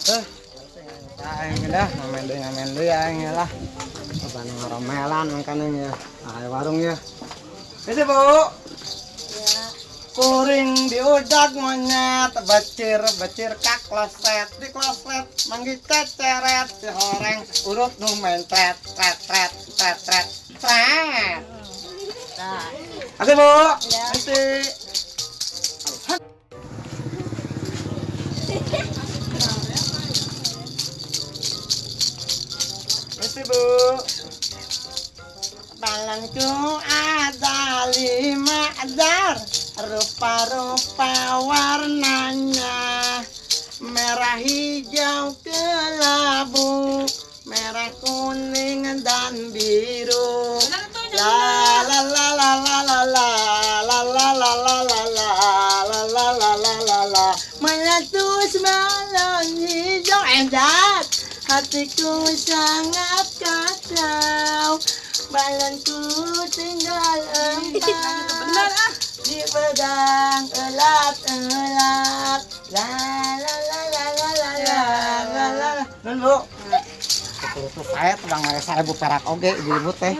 Eh, aing dah, ngamen deui aing lah. Abang ngoromelan mangkana ya. Ah, warung ya. Bisa, Bu. Ya, Kuring diudag monyet, becir kak kloset, di kloset manggi ceceret, si horeng urut nu main tret. nah, Oke, Bu. Ya. Nanti. Nanti, Bu. Balanku ada 5 jar, rupa-rupa warnanya, merah hijau kelabu, merah kuning dan biru. La la la la la la la la la la la la la la la la la la meletus balon hijau endat, hatiku sangat kacau. Balonku tinggal 4 dipegang elat-elat. La la la la la la la la. Nun, Bu. Itu saya sedang mere 1000 perak oge di ibu teh.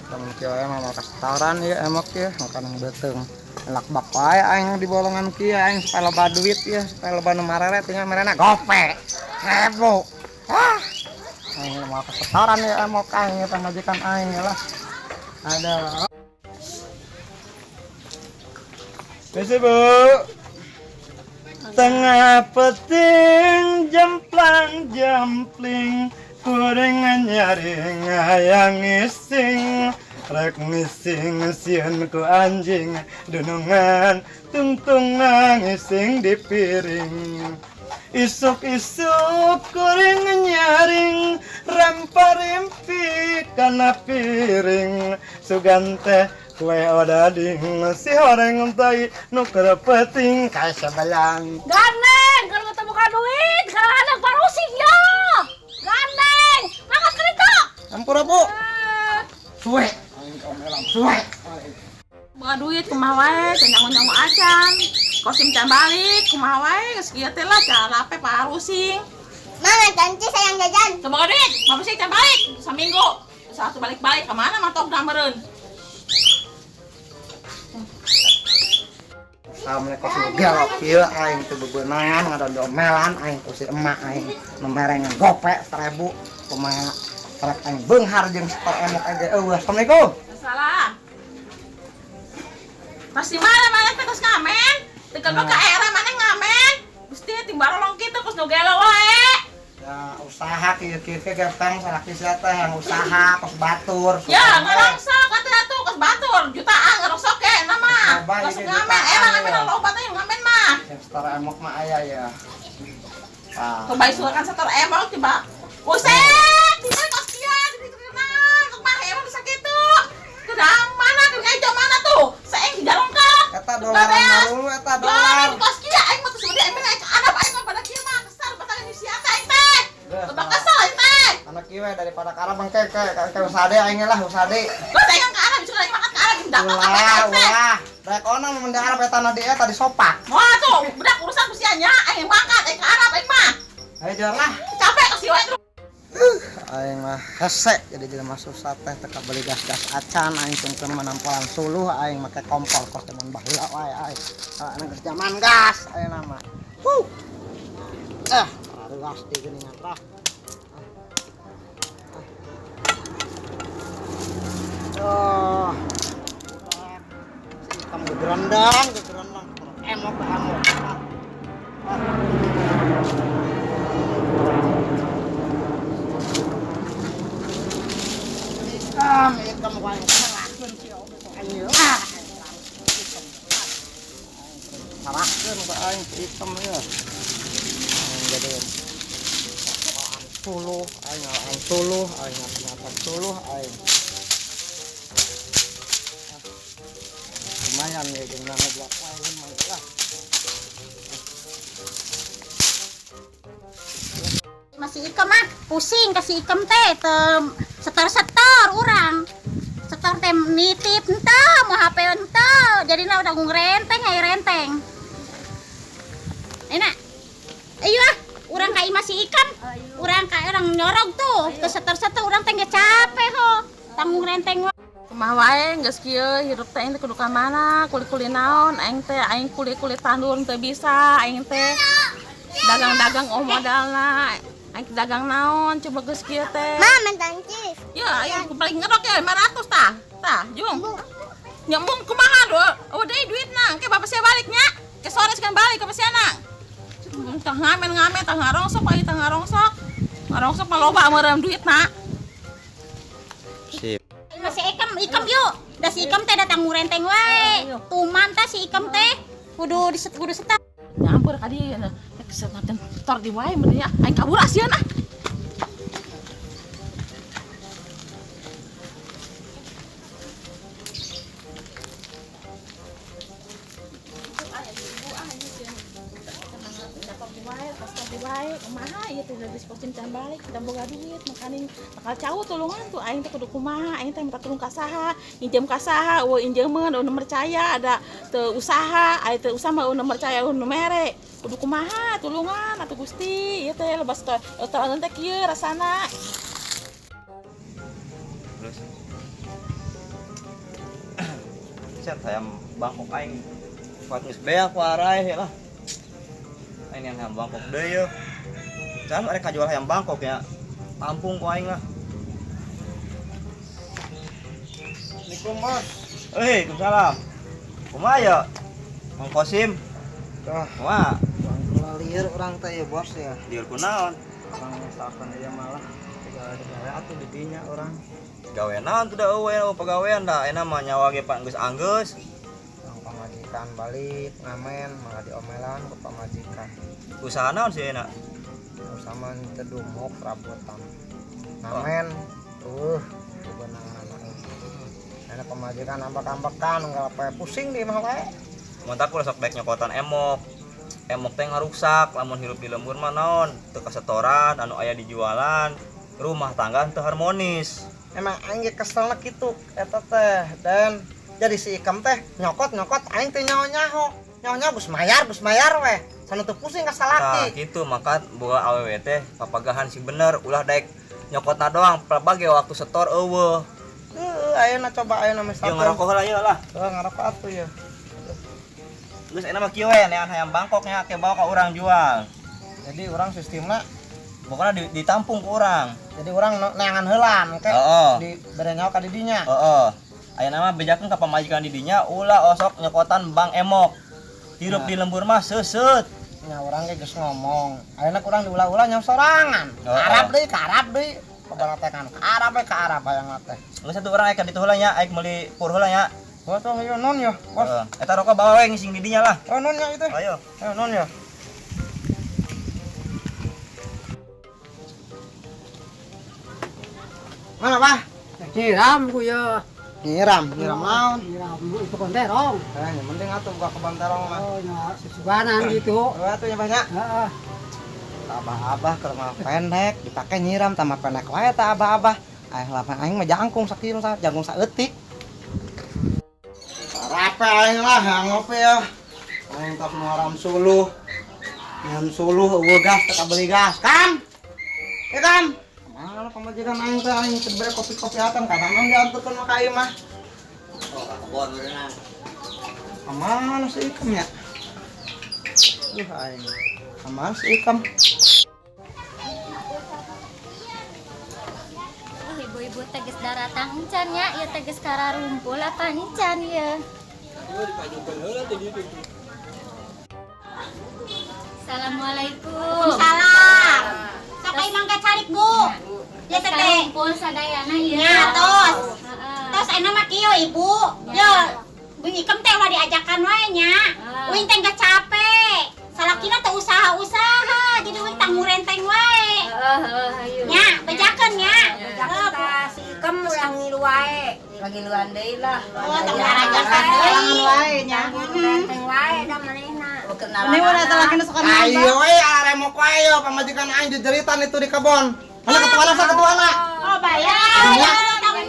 Temen kieu mah mau kastoran ya emok ya makanan beuteung. Elak bak wae aing di bolongan kieu aing supaya loba duit ya, supaya loba nu marere tinggal merena gope. 1000. Wah. Aing mau kastoran ya emok aing teh majikan aing lah. Ada. Besi, Bu. Tengah peting jemplang jempling kuring nyaring hayang ngising rek ngising sieun ku anjing dunungan tungtung ngising di piring isuk-isuk kuring nyaring rampa-rimpi kana piring sugante kue odading si horeng tai nu kerepeting ka sabalang gandeng kalau ketemu ka duit, kalau anak parusing ya. Gandeng, mangkat ka dito. ampura, Bu. Suwe suwe Buka duit kumaha wae, nyang acan. Kosim can balik kumaha wae, geus kieu teh lah cara pe parusing. Mana janji sayang jajan? Coba duit, parusing can balik saminggu. Satu balik-balik ke mana mantok da meureun. Assalamualaikum gelok kieu aing teu bebeunangan ngadodomelan aing ku si emak aing nu mereng gope 1000 kumaha rek aing beunghar jeung stor emok ege eueuh. Assalamualaikum. Salah. Pasti mana teh geus ngamen. Teu ka era mana ngamen. Gusti timbarolong kitu geus nu gelo wae. Ya usaha kieu gepeng salaki sia teh yang usaha kos batur. Ya, ngerongsok atuh atuh geus batur jutaan ngerongsok ke na mah. Geus ngamen, ngamen loba teh ngamen mah. Yang stor emok mah aya ya. Coba isukan setor emok coba. Buset, bisa kos kieu di terkenal. Kumaha emang bisa kitu. Kedang mana ke eja mana tuh? Saeng di jalong ka. Eta dolaran dulu eta dolar. Kos kieu aing mah teu seudi aing mah adab aing mah pada kieu mah kesal batang ini sia teh teh. Coba kesal teh. Anak kieu daripada ka arab mangke ke usade aing lah usade. Geus aing ka arab bisa aing makan ka arab ndak Ulah. Rek ona mendang arab eta na dia tadi sopak. wah tuh, budak urusan kusianya, aing mangkat, aing ke Arab, aing mah. Ayo jalan lah. Capek kasih wae terus. Aing mah hese jadi jelema susah teh teka beli gas-gas acan aing tungkeun manampolan suluh aing make kompor kos teman baheula wae aing. Anu geus zaman gas ayeuna mah. Gas di geuningan rah. Oh. Kamu gerendang. Emok kamu. Kamu paling salahkeun si anjeun. Salahkeun ka aing hitam ya. Jadi suluh aing ngatan suluh aing. Lumayan ya jeung ngoblok wae mah lah. Masih ikem mah pusing kasih ikem teh setor urang. Setor teh nitip henteu, mau HP henteu. Jadina udah ngrenteng aya renteng. Enak. Ayo Urang kayak orang nyorog tuh, ke seter-seter urang teh geus capek ho. Tanggung renteng wae. Kumaha wae geus kieu hirup teh aing teh kudu ka mana? Kuli-kuli naon? Aing kuli-kuli tandur teu bisa, aing teh dagang-dagang modalna. Aing dagang naon coba geus kieu teh. Mama tangcis. Ya, ayo paling ngerok ya 500 tah. Tah, jung. Nyambung kumaha do? Oh, deui duitna. Ke bapak saya baliknya. Ke sore sekan balik ke pasiana. Tah ngamen tah ngarongsok aya tah ngarongsok. Ngarongsok mah loba meureum duitna. Sip. Masih ikam yuk. Da si ikam teh datang ngurenteng wae. Tuman teh si ikam teh kudu setar. Nyampur ka dieu na. Kesempatan tor di wae meureun nya. Aing kabur asieun ah. Kumaha ieu teh geus pocin can balik kita boga duit makanin bakal cau tulungan tuh aing teh kudu kumaha aing teh minta tulung ka saha injem ka saha eueuh injeumkeun nu percaya ada teu usaha aya teu usaha mah nu percaya nu mere kudu kumaha tulungan atuh Gusti ieu teh lebas teh teh kieu rasana Terus set hayam bangkok aing kuat geus beak ku arae lah aing yang bangkok deui yeuh can mereka jual ayam bangkok ya tampung ku aing lah. Assalamualaikum Bos. Waalaikumsalam. Kumaha ya Mang Kosim? Tah, Kumaha? bangkula lieur urang teh ya Bos ya. Dieur kunaon? Urang misalkan ieu malah tinggal atuh di dinya urang. Gawean naon teh da eueuh pagawean da ena mah nyawa ge pak geus anggeus. Urang pamajikan balik ngamen malah diomelan ku pamajikan. Usaha naon sih enak? Sama tedumuk rabotan ngamen kebenangan enak pemajikan ambak-ambakan nggak apa pusing di mah wae Montak ulah sok baik nyokotan emok teh ngaruksak lamun hirup di lembur mah naon teu kasetoran anu aya dijualan rumah tangga teu harmonis. emang aing ge keselna kitu eta teh dan jadi si ikam teh nyokot aing teh nyaho geus mayar we sana teu pusing ka Nah, salaki gitu maka boga awewe teh papagahan si bener ulah daek nyokotna doang pelbage waktu setor eueuh. ayeuna coba ayeuna Ieu misalkan ngarokok heula ieu lah. ngarokok atuh ya Geus enak mah kieu we nean hayam bangkoknya ke bawa ka urang jual. jadi urang sistemna Pokona ditampung ku urang. jadi urang neangan heulan ke Heeh. di bere nyawa ka di dinya Heeh. Ayeuna mah bejakeun ka pamajikan di dinya ulah osok nyokotan Bang Emok. Hirup di lembur mah seuseut. nya urang ge geus ngomong ayeuna kurang diulah-ulah nya sorangan Arab deui pabaratekan Arab we ka Arab hayang teh Geus satu urang aya ka ditu heula nya aik meuli pur heula nya. oh tuh ieu non ya bos Eta rokok bawa we ngising di dinya lah. oh non ya itu Ayo. non ya mana Pak? Nyiram ku ya. Nyiram naon? Nyiram itu konterong. Yang penting atuh buka kebantarong mah. Oh, ya sesubanan gitu. Oh, atuh nya banyak. Heeh. Abah-abah keur mah pendek dipake nyiram tambah pendek wae tah abah-abah. Aya lapan aing mah jangkung sakieu jangkung saeutik. Rape aing lah yang ngopi ya. Aing tak nuaram suluh. Ngan suluh eueuh gas teh beli gas kan? Ya kan? Mana pamajikan aing teh aing teu kopi-kopi atan kadang dianturkeun mah ka ieu mah. Oh, ka kebon beunang. Aman si Ikam ya? Aing. Aman si Ikam. Oh, ibu-ibu teges daratang encan ya, ieu teges kararumpul apa encan ya. Assalamualaikum. Salam. Sakai mangga carik Bu. Ya teh. Kararumpul sadayana ieu. Ya tos. Heeh. Tos enak mah kieu Ibu. Yo, Bing Ikam teh ulah diajakan wae nya. Uing teh gak capek. Salakina teh usaha-usaha, jadi uing tanggung renteng wae. Heeh, ayo. Nya, bejakeun nya. Si Ikam ulang ngilu wae. Lagi luan deui lah. Oh, tanggung ngarajakan deui. wae nya. Renteng wae da manehna. Ini udah terakhir suka Ayo we aremok wae yo pamajikan aing dijeritan itu di kebon. Mana ketuana sa ketuana? Oh, bayar. Ya, tanggung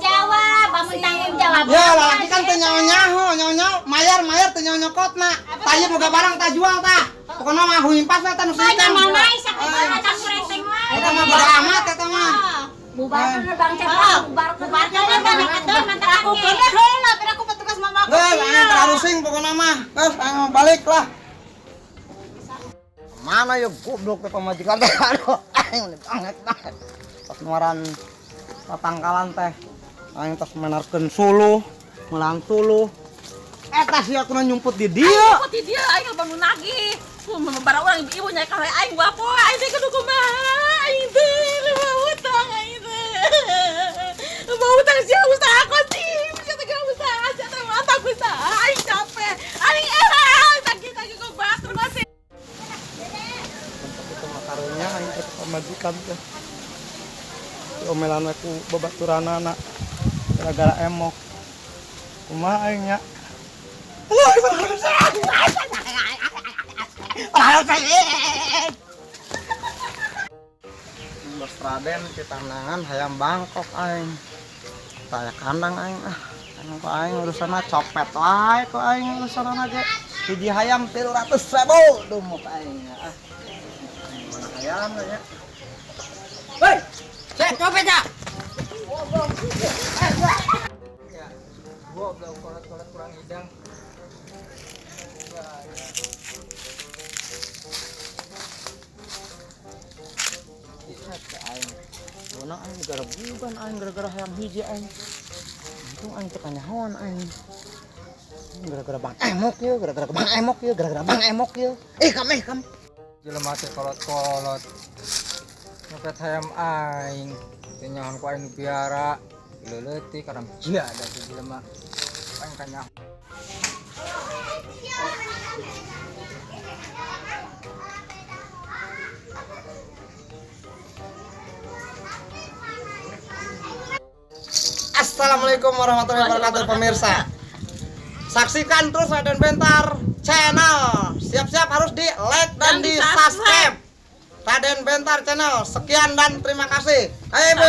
jawab, amun tanggung jawab. Ya lalaki kan teu nyaho-nyaho, mayar teu nyaho nyokotna. Tah ieu boga barang tah jual tah. Pokoknya mah huimpas eta nu Banyak sikan. mamai sakit banget aku renteng mah. Eta mah bodo amat eta mah. Bubarkan na bang Cepang, bubarkan. Bubarkan banyak atuh mantan aku Bener heula, tapi aku petugas mama aku. Geus aing terarusing pokoknya mah. Geus aing mah balik lah. Mana ya goblok teh pamajikan teh aduh aing banget. Pas nuaran patangkalan teh aing tos menarkeun suluh, melang suluh. Eta sia kuna nyumput di dieu. Kok di dia aing bangun lagi. Membara orang ibu nyai kale aing bapo, aing teh kudu kumaha? Aing teh mau utang aing teh. Mau utang sia usaha kosim, sia teh usaha, sia teh mata usaha. Aing capek. Aing sakit kok batur kosim. Itu makarunya aing teh pamajikan teh. Omelan aku babaturanana gara-gara emok. Kumaha aing nya? Bos Raden kita nangan hayam Bangkok aing. Taya kandang aing Anu ku aing urusana copet wae ku aing urusana ge. Hiji hayam 300.000 dumuk aing Hayam nya. Hei, cek copet ya. Ya, gua belum kolet-kolet kurang hidang. Dona aing gara bukan aing gara-gara hayam hiji aing. Untung aing teu kanyahoan aing. Gara-gara Bang Emok ye, gara-gara Bang Emok ye, gara-gara Bang Emok ye. Kam. Jelema teh kolot-kolot. Nyopet hayam aing. Teu nyahoan ku aing biara. Leuleutik karang jia da teh jelema. Aing kanyahoan. Assalamualaikum warahmatullahi wabarakatuh pemirsa. Saksikan terus Raden Bentar channel. Siap-siap harus di like dan di subscribe Raden Bentar channel. Sekian dan terima kasih. Hai Ibu.